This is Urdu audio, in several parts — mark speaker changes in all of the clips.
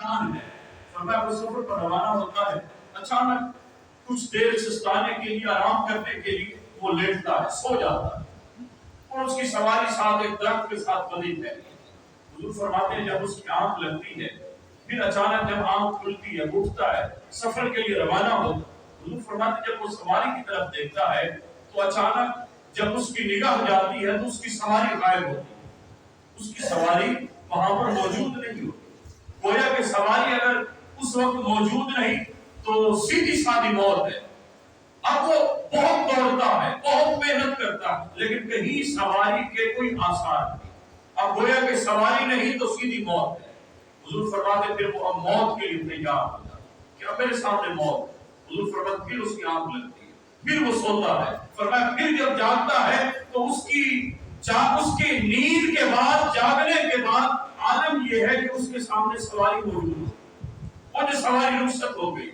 Speaker 1: اطمینان ہے۔ فرمایا وہ سفر پر روانہ ہوتا ہے، اچانک کچھ دیر سستانے کے لیے، آرام کرنے کے لیے وہ لیٹتا ہے، سو جاتا ہے، اور اس کی سواری ساتھ ایک درخت کے ساتھ بندھی ہے۔ حضور فرماتے ہیں جب اس کی آنکھ لگتی ہے، پھر اچانک جب آنکھ کھلتی ہے، اٹھتا ہے، سفر کے لیے روانہ ہوتا ہے۔ حضور فرماتے ہیں جب وہ سواری کی طرف دیکھتا ہے تو اچانک جب اس کی نگاہ جاتی ہے تو اس کی سواری غائب ہوتی ہے، اس کی سواری وہاں پر موجود نہیں ہوتی۔ گویا کہ سواری اگر اس وقت موجود نہیں تو سیدھی سادھی موت ہے۔ اب وہ بہت دوڑتا ہے، بہت محنت کرتا ہے، لیکن کہیں سواری کے کوئی آثار نہیں۔ اب گویا کہ سواری نہیں تو سیدھی موت ہے۔ حضور فرماتے پھر وہ اب موت کے لیے تیار ہوتا ہے کہ اب میرے سامنے موت۔ حضور فرماتے پھر اس کی آنکھ لگتی ہے، پھر وہ سوتا ہے۔ فرمایا پھر جب جاگتا ہے تو اس کی نیند کے بعد، جاگنے کے بعد عالم یہ ہے کہ اس کے سامنے سواری موجود ہے، اور جو سواری رخصت ہو گئی۔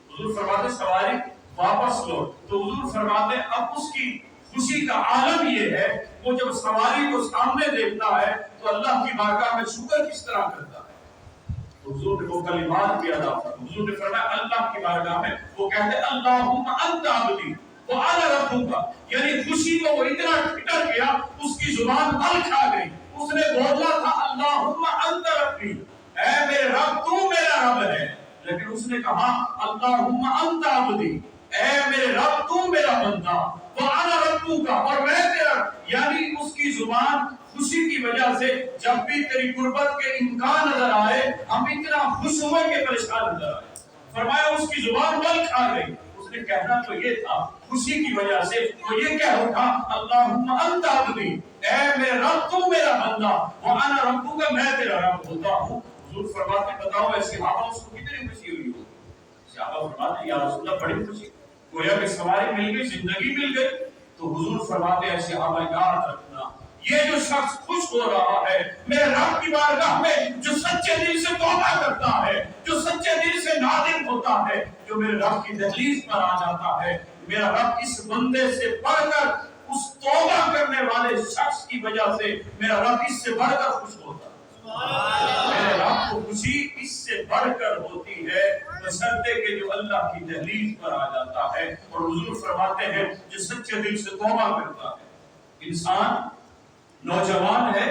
Speaker 1: حضور فرماتے سواری واپس لوٹ، تو حضور فرماتے اب اس کی خوشی کا عالم یہ ہے، وہ جب سواری کو سامنے دیکھتا ہے تو اللہ کی بارگاہ میں شکر کس طرح کرتا ہے۔ تو حضور نے وہ کلمات بھی ادا فرمائے۔ حضور نے فرمایا اللہ کی بارگاہ میں وہ کہتے اللہم انت عبدی وانا ربک، یعنی خوشی کو وہ اتنا ٹھٹر گیا اس کی زبان بل کھا گئی۔ اس نے بولا تھا اللہم انت ربی، اے میرے رب تو میرا رب ہے، لیکن اس نے کہا اللہم انت عبدی، اے میرے رب تو میرا بندہ، وانا ربک، اور میں تیرا، یعنی اس کی زبان خوشی کی وجہ سے جب بھی تیری قربت کے امکان نظر آئے ہم اتنا خوش ہوئے کہ پریشان نظر آئے۔ فرمایا اس کی زبان بل کھا گئی۔ اس نے کہنا تو یہ تھا، خوشی کی وجہ سے وہ یہ کہہ اٹھا اللہم انت عبدی، اے میرے رب تو میرا بندہ، وانا ربک، میں تیرا رب ہوتا ہوں۔ حضور فرماتے بتاؤ اے صحابہ اس کو کتنی خوشی ہوئی ہوگی؟ صحابہ فرماتے یا رسول اللہ بڑی خوشی، گویا کہ سواری مل گئی، زندگی مل گئی۔ تو حضور فرماتے ہیں صحابہ یاد رکھنا، یہ جو شخص خوش ہو رہا ہے میرے رب کی بارگاہ میں، جو سچے دل سے توبہ کرتا ہے، جو سچے دل سے نادم ہوتا ہے، جو میرے رب کی دہلیز پر آ جاتا ہے، میرا رب اس بندے سے بڑھ کر، اس توبہ کرنے والے شخص کی وجہ سے میرا رب اس سے بڑھ کر خوش ہوتا ہے۔ میرے رب کو خوشی اس سے بڑھ کر ہوتی ہے بشرطے کہ جو اللہ کی دہلیز پر آ جاتا ہے۔ اور حضور فرماتے ہیں جو سچے دل سے توبہ کرتا ہے، انسان نوجوان ہے،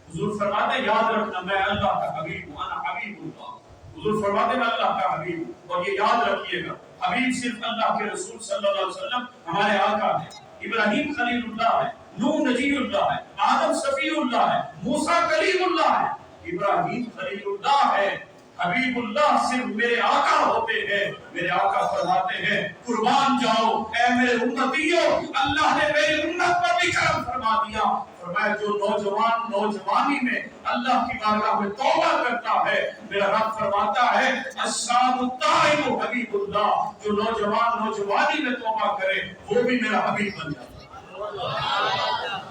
Speaker 1: حضور فرماتے ہیں یاد رکھنا میں اللہ کا حبیب ہوں، انا حبیب اللہ۔ حضور فرماتے ہیں میں اللہ کا حبیب ہوں، اور یہ یاد رکھیے گا حبیب صرف اللہ کے رسول صلی اللہ علیہ وسلم ہمارے آقا ہے، ابراہیم خلیل اللہ ہے، نوح نجی اللہ ہے، آدم صفی اللہ ہے، موسیٰ کلیم اللہ ہے، ابراہیم خلیل اللہ ہے، حبیب اللہ صرف میرے آقا ہوتے ہیں۔ میرے آقا فرماتے ہیں قربان جاؤ اے میرے امتیوں، اللہ نے میری امت پر بھی کرم فرما دیا۔ فرمایا جو نوجوان نوجوانی میں اللہ کی بارگاہ میں توبہ کرتا ہے، میرا رب فرماتا ہے الشاب التائب حبیب اللہ، جو نوجوان نوجوانی میں توبہ کرے وہ بھی میرا حبیب بن جاتا ہے۔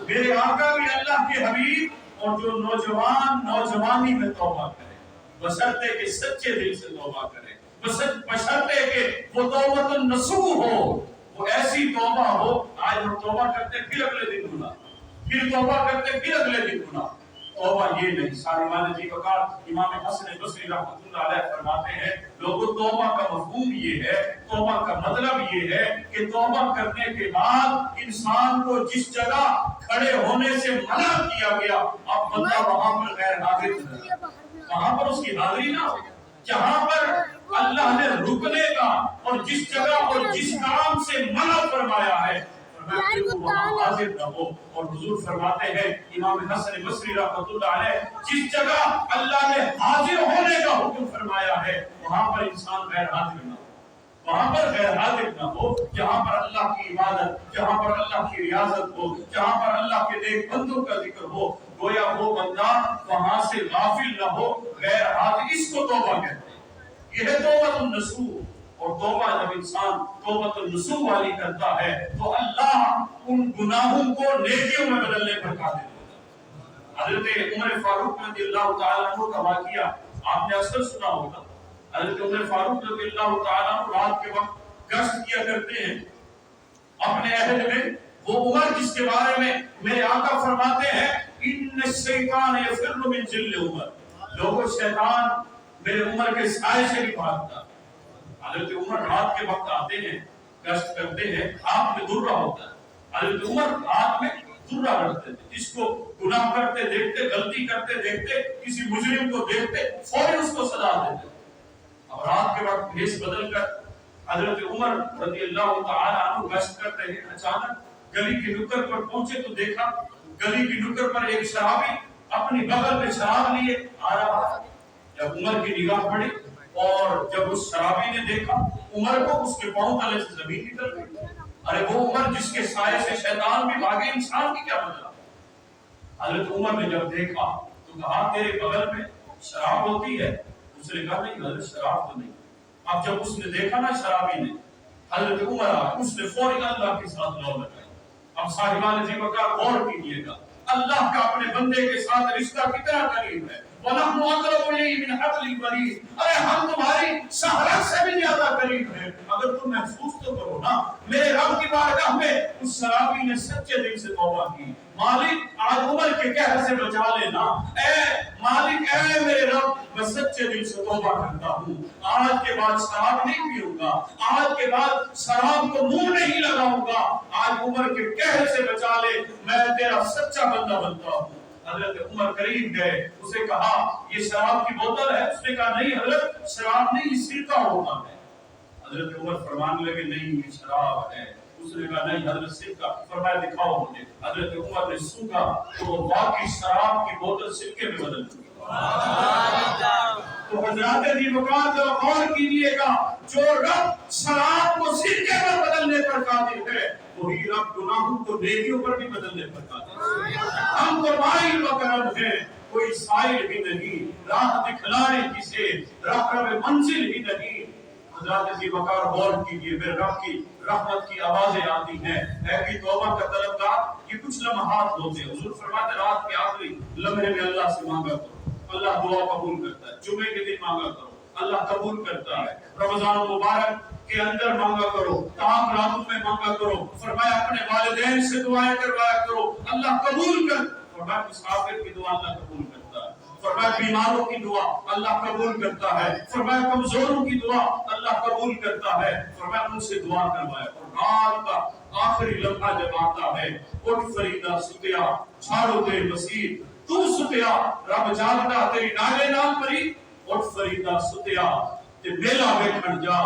Speaker 1: میرے آقا بھی اللہ کے حبیب، اور جو نوجوان نوجوانی میں توبہ کرے بشرطے کہ سچے دل سے توبہ کرے، بشرطے کہ وہ توبۃ النصوح ہو، وہ ایسی توبہ ہو، آج ہم توبہ کرتے پھر اگلے دن گناہ، پھر توبہ کرتے پھر اگلے دن گناہ۔ توبہ یہ نہیں، سارے معنی جی وقار امام حسن بصری رحمۃ اللہ علیہ فرماتے ہیں لوگوں توبہ کا مفہوم یہ ہے، توبہ کا مطلب یہ ہے کہ توبہ کرنے کے بعد انسان کو جس جگہ کھڑے ہونے سے منع کیا گیا اب بندہ وہاں پر غیر حاضر نہ، وہاں پر اس کی حاضری نہ ہو، جہاں پر اللہ نے رکنے کا اور جس جگہ اور جس کام سے منع فرمایا ہے وہاں حاضر نہ ہو۔ اور حضور فرماتے ہیں امام حسن بصری رحمۃ اللہ علیہ جس جگہ اللہ نے حاضر ہونے کا حکم فرمایا ہے وہاں پر انسان غیر حاضر نہ ہو، وہاں پر غیر حاضر نہ ہو، جہاں پر اللہ کی عبادت، جہاں پر اللہ کی ریاضت ہو، جہاں پر اللہ کے نیک بندوں کا ذکر ہو، گویا وہ بندہ وہاں سے غافل نہ ہو، غیر حاضر، اس کو توبہ کہتے ہیں۔ یہ ہے توبۃ النصوح۔ اور توبہ جب انسان توبۃ النصوح والی کرتا ہے تو اللہ ان گناہوں کو نیکیوں میں بدلنے پر قادر ہوتا ہے۔ حضرت عمر فاروق رضی اللہ تعالیٰ عنہ کا واقعہ آپ نے اکثر سنا ہوگا۔ حضرت عمر فاروق رضی اللہ تعالیٰ عنہ رات کے وقت گشت کیا کرتے ہیں اپنے عہد میں۔ وہ عمر جس کے بارے میں میرے آقا فرماتے ہیں ان الشیطان یفر من ذل عمر، لوگوں شیطان میرے عمر کے سائے سے بھی بھاگتا. حضرت عمر رات کے وقت آتے ہیں، گشت کرتے ہیں، ہاتھ میں درہ ہوتا ہے. حضرت عمر ہاتھ میں درہ رکھتے تھے. جس کو گناہ کرتے دیکھتے، غلطی کرتے دیکھتے، کسی مجرم کو دیکھتے، فوراً اس کو سزا دیتے. اب رات کے وقت بھیس بدل کر حضرت عمر رضی اللہ تعالی عنہ گشت کر رہے ہیں. اچانک گلی کی نکر پر پہنچے تو دیکھا گلی کی نکر پر ایک شرابی اپنی بغل میں شراب لیے آ رہا ہے. جب عمر کی نگاہ پڑی اور جب اس شرابی نے دیکھا عمر کو، اس کے پاؤں تلے سے زمین نکل گئی. ارے وہ عمر جس کے سائے سے شیطان بھی بھاگے، انسان کی کیا بدلا. حضرت عمر نے جب دیکھا تو کہا تیرے بغل میں شراب ہوتی ہے؟ اس نے کہا نہیں حضرت شراب تو نہیں. اب جب اس نے دیکھا نا شرابی نے، حضرت عمر اس نے فوراً اللہ کے ساتھ لو لگائی. اب صاحبان ذی وقار غور کیجیے گا، اللہ کا اپنے بندے کے ساتھ رشتہ کتنا قریب ہے. وَنَحْنُ أَقْرَبُ إِلَيْهِ مِنْ حَبْلِ الْوَرِيدِ. ارے ہم تمہاری شہرت سے بھی زیادہ قریب ہیں. اگر تم محسوس تو کرو نا، میرے رب کی بارگاہ میں اس شرابی نے سچے دل سے توبہ کی. مالک آج عمر کے قہر سے بچا لینا. اے مالک، اے میرے رب، میں سچے دل سے توبہ کرتا ہوں. آج کے بعد شراب نہیں پیوں گا، آج کے بعد شراب کو منہ نہیں لگاؤں گا. آج عمر کے قہر سے بچا لے، میں تیرا سچا بندہ بنتا ہوں. حضرت عمر قریب گئے، اسے کہا یہ شراب کی بوتل ہے؟ اس نے کہا نہیں حضرت شراب نہیں، یہ سرکہ ہوتا ہے. حضرت عمر فرمانے لگے نہیں یہ شراب ہے. اس نے کہا نہیں حضرت سرکہ. فرمایا دکھاؤ مجھے. حضرت عمر نے سونگا تو وہ واقعی شراب کی بوتل سرکے میں بدل گئی. تو حضرات ذی وقار ذرا غور کیجیے گا، جو رب شراب کو سرکے پر بدلنے پر قادر ہے، وہی رب گناہوں کو نیکیوں پر بھی بدلنے پر قادر ہے. ہم تو مائل و کرم ہیں، کوئی سائل ہی نہیں، راہ دکھلائے جسے راہ رب منزل ہی نہیں. حضرات ذی وقار غور کیجیے، میرے رب کی رحمت کی آوازیں آتی ہیں. اے کی توبہ کا طلبگار، یہ کچھ لمحات ہوتے ہیں. حضور فرماتے رات کے آخری لمحے میں اللہ سے مانگا کرو، اللہ دعا قبول کرتا ہے. جمعے کے دن مانگا کرو، اللہ قبول کرتا ہے. رمضان مبارک کے اندر مانگا کرو، تمام راتوں میں مانگا کرو. فرمایا اپنے والدین سے دعائیں کروایا کرو، اللہ قبول کر. فرمایا مسافر کی دعا اللہ قبول کرتا ہے. فرمایا بیماروں کی دعا اللہ قبول کرتا ہے. فرمایا کمزوروں کی دعا اللہ قبول کرتا ہے. فرمایا ان سے دعا کروایا. رات کا آخری لمحہ جب آتا ہے، اٹھ فریدہ ستیا، چھاڑو دے مسیح تو ستیا، رب جاگتا تیری نالے نام پری. اٹھ فریدہ ستیا تے میلا بیٹھن جا،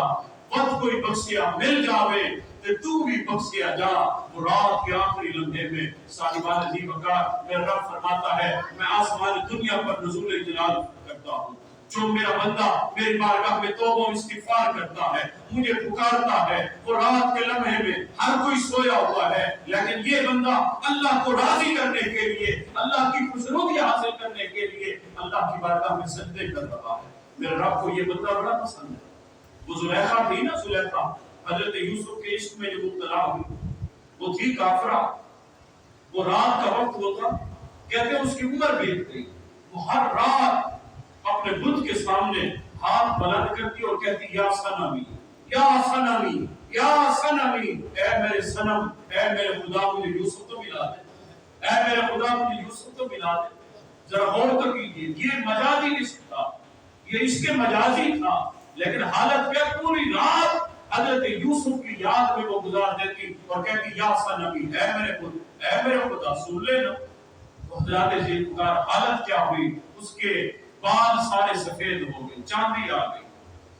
Speaker 1: وقت کوئی بخشیا مل جاوے تے تو بھی بخشیا جا. وہ رات کے آخری لمحے میں صاحبان ذی وقار میرا رب فرماتا ہے میں آسمان دنیا پر نزول جلال کرتا ہوں. جو میرا بندہ میری بارگاہ میں توبہ و استغفار کرتا ہے، مجھے پکارتا ہے، وہ رات کے لمحے میں ہر کوئی سویا ہوا ہے، لیکن یہ بندہ اللہ کو راضی کرنے کے لیے، اللہ کی خوشنودی حاصل کرنے کے لیے اللہ کی بارگاہ میں سجدے کر رہا ہے. میرے رب کو یہ بندہ بڑا پسند ہے. وہ زلیخا تھی نا، زلیخا حضرت یوسف کے عشق میں جو مبتلا ہوئی، وہ تھی کافرہ. وہ رات کا وقت ہوتا، کہتے ہیں اس کی عمر بیت گئی. وہ ہر رات اپنے بت کے سامنے ہاتھ بلند کرتی اور کہتی یا صنمی، یا صنمی، یا صنمی، اے میرے صنم، اے میرے خدا مجھے یوسف تو ملا دے، اے میرے خدا مجھے یوسف تو ملا دے. ذرا غور تو کیجیے، یہ مجازی عشق تھا، یہ عشق مجازی تھا، لیکن حالت کیا پوری رات حضرت یوسف کی یاد میں وہ گزار دیتی اور کہتی یا صنمی، اے میرے خدا، اے میرے خدا سن لینا. حضرات ذی وقار حالت کیا ہوئی، اس کے بال سارے سفید ہو گئے، چاندی آ گئی،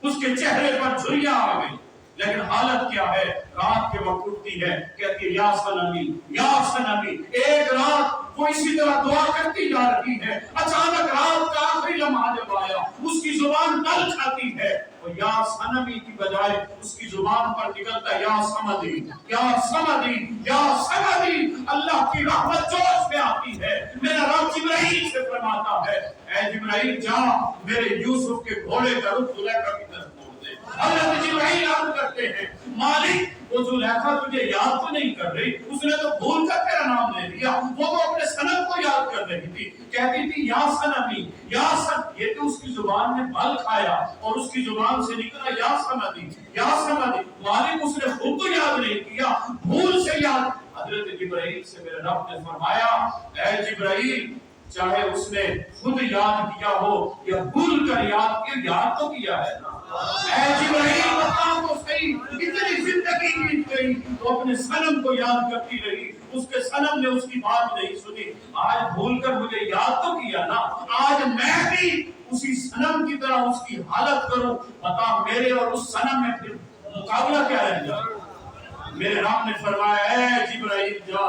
Speaker 1: اس کے چہرے پر جھریاں آ گئی، لیکن حالت کیا ہے، رات کے وقت اٹھتی ہے، کہتی ہے یا صنمی، یا صنمی. ایک رات وہ اسی طرح دعا کرتی جا رہی ہے، اچانک رات کا آخری لمحہ جب آیا، اس کی زبان ڈل کھاتی ہے، اور یا صنمی کی بجائے اس کی زبان پر نکلتا یا سمدی، یا سمدی، یا سمدی. اللہ کی رحمت جوش میں آتی ہے. میرا رب جبرائیل سے فرماتا ہے اے جبرائیل جا میرے یوسف کے گھوڑے کا رخ زلیخا کی طرف موڑ دے. حضرت جبرائیل عرض کرتے ہیں مالک وہ زلیخا تجھے یاد تو نہیں کر رہی، اس نے تو بھول کر تیرا نام لے لیا، وہ تو اپنے صنم کو یاد کر رہی تھی، کہتی تھی یا صنمی، یا صنم. یہ تو اس کی زبان نے بل کھایا اور اس کی زبان سے نکلا یا صمدی، یا صمدی. مالک اس نے خود تو یاد نہیں کیا، بھول سے یاد. حضرت جبرائیل سے میرے رب نے فرمایا اے جبرائیل چاہے اس نے خود یاد کیا ہو یا بھول کر یاد تو کیا ہے نا۔ اے جبرائیل بتا تو صحیح، اتنی زندگی بیت گئی تو اپنے صنم کو یاد کرتی رہی، اس کے صنم نے اس کی بات نہیں سنی، آج بھول کر مجھے یاد تو کیا نا، آج میں بھی اسی صنم کی طرح اس کی حالت کروں، بتا میرے اور اس صنم میں پھر مقابلہ کیا رہ جائے۔ میرے رب نے فرمایا اے جبرائیل جا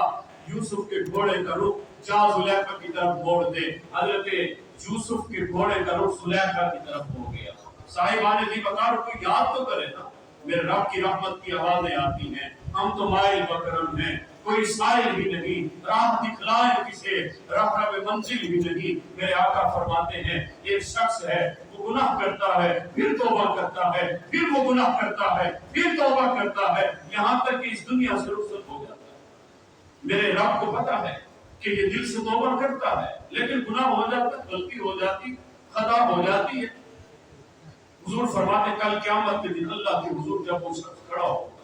Speaker 1: یوسف کے گھوڑے کا رخ جا زلیخا کی طرف موڑ دے۔ حضرت یوسف کے گھوڑے کا رخ زلیخا کی طرف ہو گیا۔ صاحبان دی بکار کو یاد تو کرے نا، میرے رب کی رحمت کی آوازیں آتی ہیں، ہم تو مائل بکرم ہیں، کوئی سائل بھی نہیں، راہ دکھلائے کسے رہبر منزل بھی نہیں۔ میرے آقا فرماتے ہیں ایک شخص ہے وہ گناہ کرتا ہے پھر توبہ کرتا ہے، پھر وہ گناہ کرتا ہے پھر توبہ کرتا ہے، یہاں تک کہ اس دنیا سے رخصت ہو جاتا ہے۔ میرے رب کو پتا ہے کہ یہ دل سے توبہ کرتا ہے لیکن گناہ ہو جاتا ہے، غلطی ہو جاتی، خطا ہو جاتی ہے۔ حضور فرماتے کل قیامت کے دن اللہ کے حضور جب وہ شخص کھڑا ہوگا،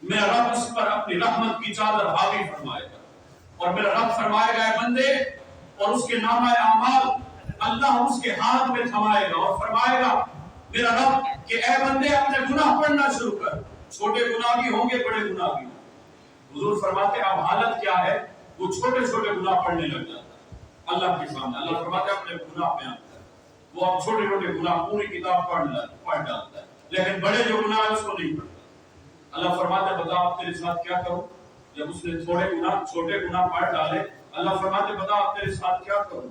Speaker 1: میرا رب اس پر اپنی رحمت کی چادر حاوی فرمائے گا، اور میرا رب فرمائے گا اے بندے، اور اس کے نامہ اعمال اللہ اس کے ہاتھ میں تھمائے گا اور فرمائے گا میرا رب کہ اے بندے اپنے گناہ پڑھنا شروع کر، چھوٹے گناہ بھی ہوں گے بڑے گناہ بھی ہوں گے۔ حضور فرماتے اب حالت کیا ہے، وہ چھوٹے چھوٹے گناہ پڑھنے لگ جاتا ہے اللہ کے سامنے، اللہ فرماتے اپنے گناہ بیان کر، وہ اب چھوٹے چھوٹے گناہ پوری کتاب پڑھ ڈالتا ہے لیکن بڑے جو گناہ ہے اس کو نہیں پڑھتا۔ اللہ فرماتے بتا اب تیرے ساتھ کیا کروں، جب اس نے چھوٹے گناہ پڑھ ڈالے، اللہ فرماتے بتا اب تیرے ساتھ کیا کروں،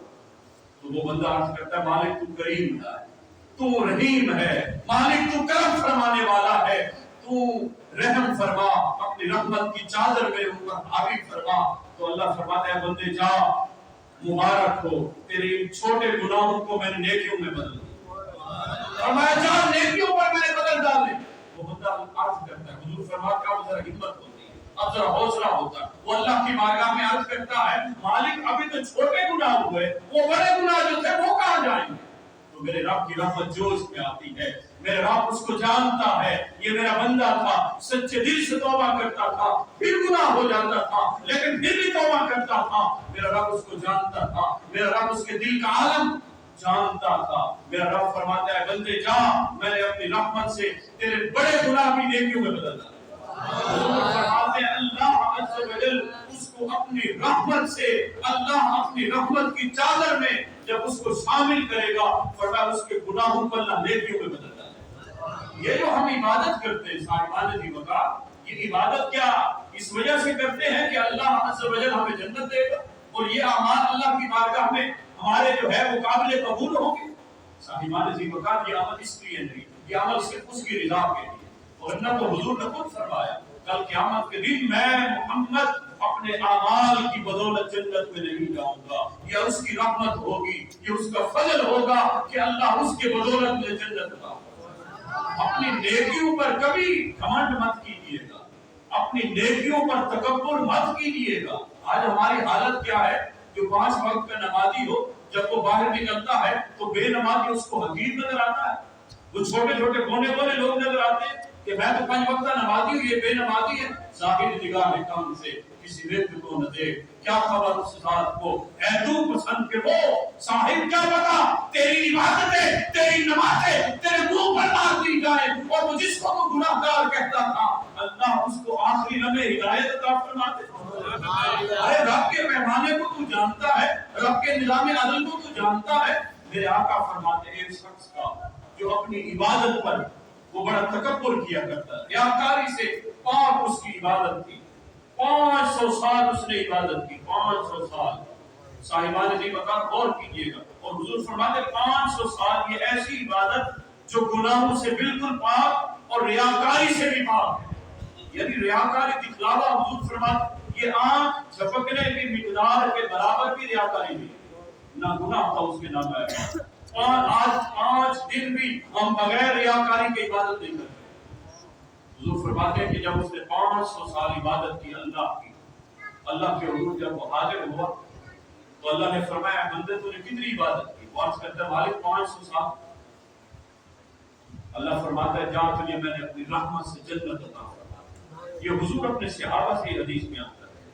Speaker 1: تو وہ بندہ عرض کرتا ہے مالک تو کریم ہے، تو رحیم ہے، مالک تو کرم فرمانے والا ہے، تو رحم فرما، اپنی رحمت کی چادر میں ان پر حاوی فرما۔ تو اللہ فرماتا ہے بندے جا مبارک ہو، تیرے چھوٹے گناہوں کو میں نے نیکیوں میں بدل دیا، اور میں جا نیکیوں پر میں نے بدل ڈالے۔ وہ بندہ عرض کرتا ہے، حضور فرماتے ہیں اب ذرا ہمت ہوتی ہے، اب ذرا حوصلہ ہوتا ہے، وہ اللہ کی بارگاہ میں عرض کرتا ہے مالک ابھی تو چھوٹے گناہ ہوئے، وہ بڑے گناہ جو تھے وہ کہاں جائیں گے؟ تو میرے رب کی رحمت جو اس میں آتی ہے، میرے رب اس کو جانتا ہے یہ میرا بندہ تھا، سچے دل سے توبہ کرتا تھا، پھر گناہ ہو جاتا تھا لیکن پھر بھی توبہ کرتا تھا، میرا رب اس کو جانتا تھا، میرا رب اس کے دل کا عالم جانتا تھا۔ میرا رب فرماتا ہے بندے جا میں نے اپنی رحمت سے تیرے بڑے گناہ بھی نیکیوں میں بدل ڈالے۔ فرماتے ہیں اللہ عز و جل اس کو اپنی رحمت سے، اللہ اپنی رحمت کی چادر میں جب اس کو شامل کرے گا فرمایا اس کے گناہوں کو اللہ نیکیوں میں بدل ڈالے گا۔ یہ جو ہم عبادت کرتے ہیں صاحبان دی وقا، یہ عبادت کیا اس وجہ سے کرتے ہیں کہ اللہ عز و جل ہمیں جنت دے گا اور یہ اعمال اللہ کی بارگاہ میں ہمارے جو ہے وہ قابل قبول ہوں گے۔ صاحبان دی وقا یہ عمل اس لیے نہیں، یہ عمل صرف اس کی رضا کے لیے، ورنہ تو حضور نے خود فرمایا کل قیامت کے دن میں محمد اپنے اعمال کی بدولت جنت میں نہیں جاؤں گا، یہ اس کی رحمت ہوگی، یہ اس کا فضل ہوگا کہ اللہ اس کے بدولت میں جنت عطا کرے۔ اپنی نیکیوں پر کبھی گھمنڈ مت کیجیے گا، اپنی نیکیوں پر تکبر مت کیجیے گا۔ آج ہماری حالت کیا ہے، جو 5 وقت کا نمازی ہو جب وہ باہر نکلتا ہے تو بے نمازی اس کو حقیر نظر آتا ہے، وہ چھوٹے چھوٹے کونے کونے لوگ نظر آتے ہیں کہ میں تو 5 وقت نمازی ہوں، یہ بے نمازی ہے۔ ظاہر نگاہ کم سے کسی وقت کو نہ دیکھ، کیا خبر اس ذات کو اے تو پسند کے وہ صاحب، کیا پتا تیری عبادتیں تیری نمازیں تیرے منہ پر مار دی جائیں اور وہ جس کو تو گناہ گار کہتا تھا اللہ اس کو آخری لمحے ہدایت عطا فرماتے۔ ارے رب کے پیمانے کو تو جانتا ہے، رب کے نظام عدل کو تو جانتا ہے۔ میرے آقا فرماتے ہیں ایک شخص کا جو اپنی عبادت پر وہ بڑا تکبر کیا کرتا ہے، ریاکاری سے پاک اس کی عبادت کی، 500 سال اس نے عبادت کی، 500 سال۔ صاحبان دی وقار غور کیجئے گا، اور حضور فرماتے 500 سال یہ ایسی عبادت جو گناہوں سے بالکل پاک اور ریاکاری سے بھی پاک ہے، یعنی ریاکاری دکھلاوا، حضور فرماتے یہ آنکھ جھپکنے کی مقدار کے برابر بھی ریاکاری نہیں، نہ گناہ تھا اس کے نام ہے۔ آج 5 دن بھی ہم بغیر ریاکاری کی عبادت نہیں کرتے۔ حضور فرماتے ہیں کہ جب اس نے 500 سال عبادت کی اللہ کے حضور جب وہ حاضر ہوا تو اللہ نے فرمایا بندے تو نے کتنی عبادت کی؟ وہ عرض کرتا ہے مالک 500 سال۔ اللہ فرماتا ہے جا تجھے میں نے اپنی رحمت سے جنت عطا فرمائی۔ یہ حضور اپنے صحابہ سے حدیث بیان کرتے ہیں۔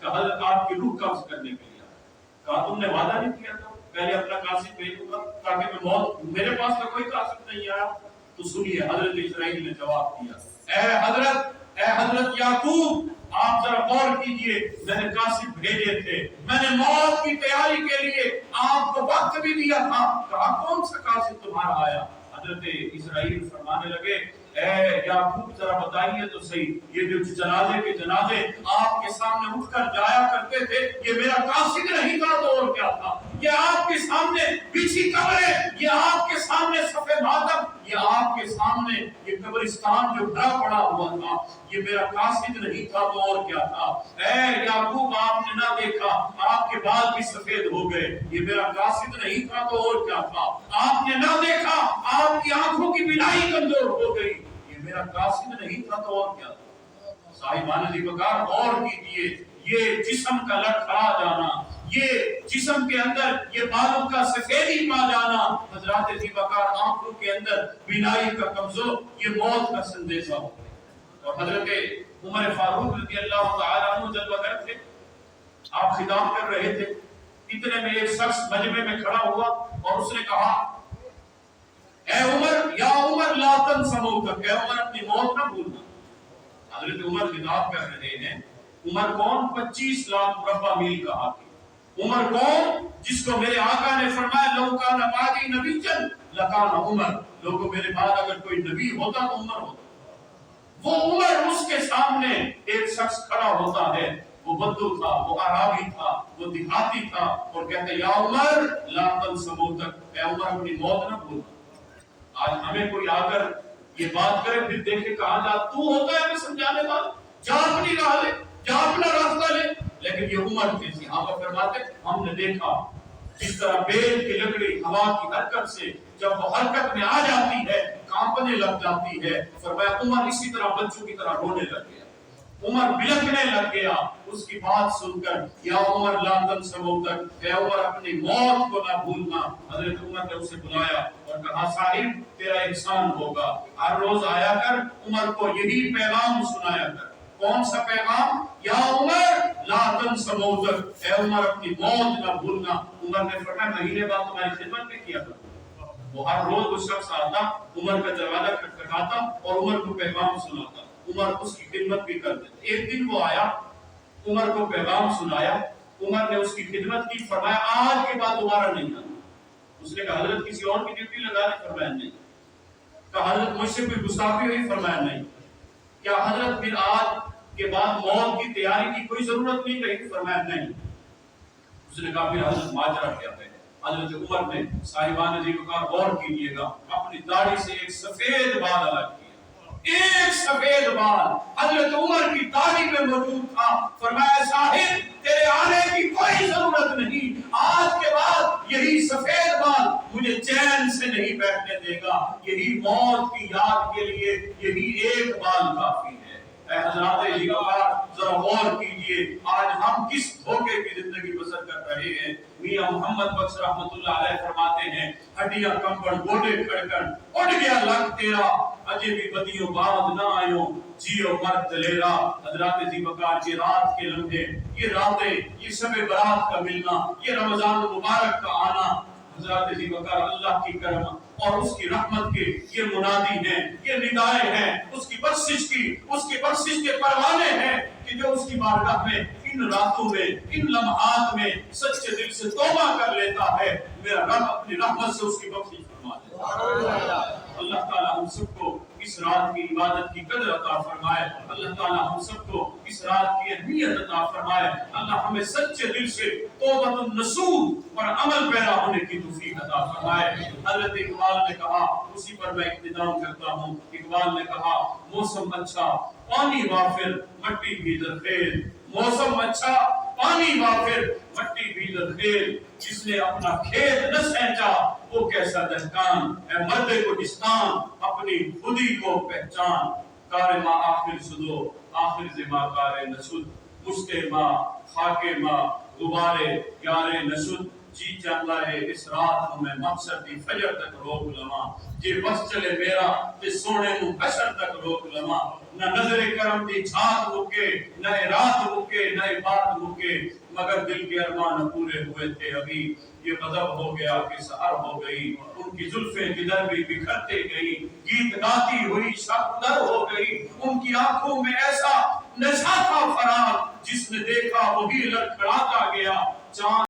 Speaker 1: کہ حضرت آپ کی روح قبض کرنے کے لیے آیا۔ کہا تم نے وعدہ نہیں کیا تھا پہلے اپنا قاصد بھیجوں گا تاکہ میں موت، میرے پاس تو کوئی قاصد نہیں آیا۔ تو سنیے حضرت اسرائیل نے جواب دیا، اے حضرت یعقوب آپ ذرا غور کیجئے، میں نے قاصد بھیجے تھے، میں نے موت کی تیاری کے لیے آپ کو وقت بھی دیا تھا، کہا کون سا قاصد تمہارا آیا؟ حضرت اسرائیل فرمانے لگے، اے یعقوب ذرا بتائیے تو صحیح، یہ جو جنازے کے جنازے آپ کے سامنے اٹھ کر جایا کرتے تھے، یہ میرا قاصد نہیں تھا تو اور کیا تھا؟ یہ آپ کے سامنے بچھی قبریں، یہ آپ کے سامنے صفے ماتم، یہ آپ کے سامنے یہ قبرستان جو بھرا پڑا ہوا تھا، یہ میرا قاصد نہیں تھا تو اور کیا تھا؟ اے یعقوب آپ نے نہ دیکھا آپ کے بال بھی سفید ہو گئے، یہ میرا قاصد نہیں تھا تو اور کیا تھا؟ آپ نے نہ دیکھا آپ کی آنکھوں کی بینائی کمزور ہو گئی، یہ میرا قاصد نہیں تھا تو اور کیا تھا؟ صاحبان ذیبکار غور کیجئے، یہ جسم کا لڑکھڑا جانا، یہ جسم کے اندر یہ بالوں کا سفیدی پا جانا، حضرات ذیبکار آنکھوں کے اندر بینائی کا کمزور، یہ موت کا سندیشہ ہو۔ اور حضرت عمر فاروق رضی اللہ تعالیٰ عنہ جلوہ گر تھے، آپ خطاب کر رہے تھے، اتنے میں ایک شخص مجمع میں کھڑا ہوا اور اس نے کہا، اے عمر، یا عمر لا تنس موتک، اے عمر اپنی موت نہ بھولنا۔ حضرت عمر خطاب کر رہے ہیں، عمر کون؟ 25 لاکھ مربع میل کا حاکم۔ عمر کون؟ جس کو میرے آقا نے فرمایا لو کان بعدی نبی چن لکان عمر، لوگوں میرے بعد اگر کوئی نبی ہوتا تو عمر ہوتا۔ وہ عمر، اس کے سامنے ایک شخص کھڑا ہوتا ہے، وہ بدو تھا، وہ عرابی تھا، وہ دیہاتی تھا، اور کہتے یا عمر لا تنس موتک، اے عمر اپنی موت نہ بھولنا۔ آج ہمیں کوئی آ کر یہ بات کرے پھر دیکھے کہاں جا تو ہوتا ہے میں سمجھانے والا، جا اپنی راہ لے، جا اپنا راستہ لے، لیکن یہ عمر تھے صحابہ فرماتے ہم نے دیکھا جس طرح بیل کی لکڑی ہوا کی حرکت سے جب وہ حرکت میں آ جاتی ہے کانپنے لگ جاتی ہے، فرمایا عمر اسی طرح بچوں کی طرح رونے لگ گیا، عمر بلکنے لگ گیا اس کی بات سن کر، یا عمر لا تنس موتک، اے عمر اپنی موت کو نہ بھولنا۔ حضرت عمر نے اسے بلایا اور کہا صاحب تیرا احسان ہوگا، ہر روز آیا کر عمر کو یہی پیغام سنایا کر۔ کون سا پیغام؟ یا عمر لا تنس موتک، اے عمر اپنی موت نہ بھولنا۔ عمر نے فرمایا مہینے بعد تمہاری خدمت بھی کیا کروں۔ وہ ہر روز وہ شخص آتا، عمر کا دروازہ کھٹکھٹاتا اور عمر کو پیغام سناتا، عمر اس کی خدمت بھی کرتے۔ ایک دن وہ آیا، عمر کو پیغام سنایا، عمر نے اس کی خدمت کی، فرمایا آج کے بعد دوبارہ نہیں آنا۔ اس نے کہا حضرت کسی اور کی ڈیوٹی لگا دی؟ فرمایا نہیں۔ کہا حضرت مجھ سے کوئی گستاخی ہوئی؟ فرمایا نہیں۔ کیا حضرت پھر آج کے بعد موت کی تیاری کی کوئی ضرورت نہیں رہی؟ فرمایا نہیں۔ اس نے کہا پھر حضرت ماجرا کیا ہے؟ حضرت عمر نے، صاحبان ذیبکار غور کیجئے گا، اپنی داڑھی سے ایک سفید بال الگ کیا، ایک سفید بال حضرت عمر کی داڑھی میں موجود تھا۔ فرمایا صاحب تیرے آنے کی کوئی ضرورت نہیں، آج کے بعد یہی سفید بال مجھے چین سے نہیں بیٹھنے دے گا، یہی موت کی یاد کے لیے یہی ایک بال کافی ہے۔ اے حضرات ذیبکار ذرا غور کیجئے، آج ہم کس دھوکے کی زندگی بسر کر رہے ہیں۔ میاں محمد بخش رحمت اللہ علیہ فرماتے ہیں ہڈیاں کمبڑ گوڑے کھڑکن اڑ گیا لگ تیرا، اجے بھی بدیوں بعد نہ آئیوں جیو مرد دلیرا۔ حضرات ذیبکار یہ رات کے لمحے، یہ راتیں، یہ شب برات کا ملنا، یہ رمضان مبارک کا آنا، حضرات ذیبکار اللہ کی کرم اور اس کی رحمت کے یہ منادی ہیں، یہ ندائیں ہیں، اس کی بخشش کی، اس کی بخشش کے پروانے ہیں کہ جو اس کی بارگاہ میں ان راتوں میں، ان لمحات میں سچے دل سے توبہ کر لیتا ہے، میرا رب اپنی رحمت سے اس کی بخشش فرما دیتا ہے۔ اللہ تعالیٰ ہم سب کو اس رات کی عبادت کی قدر عطا فرمائے، اللہ تعالیٰ ہم سب کو اس رات کی اہمیت عطا فرمائے، اللہ ہمیں سچے دل سے توبۃ النصوح اور عمل پیرا ہونے کی توفیق عطا فرمائے۔ حضرت اقبال نے کہا، اسی پر میں اقتدام کرتا ہوں، اقبال نے کہا موسم اچھا پانی وافر مٹی بھی زرخیز، موسم اچھا پانی وافر مٹی بھی زرخیز، جس نے اپنا کھیت نہ سینچا وہ کیسا دہقان، اے مرد کوہستان اپنی خودی کو پہچان، کار ما آخر سدو آخر زما کار نشد، مشتے ما خاک ما غبارے یار نشد، جی چاہتا ہے اس رات کو میں مقصد دی فجر تک روک لواں جی بس چلے میرا تے سونے نو حشر تک روک لواں نہ نظر کرم دی چھات رکے نہ رات رکے نہ بات رکے مگر دل کے ارمان پورے ہوئے تھے ابھی یہ غضب ہو گیا کہ سحر ہو گئی ان کی زلفیں جدھر بھی بکھرتے گئی گیت گاتی ہوئی شب در ہو گئی ان کی آنکھوں میں ایسا نشہ تھا فرار جس نے دیکھا وہی لڑکھڑاتا گیا چاند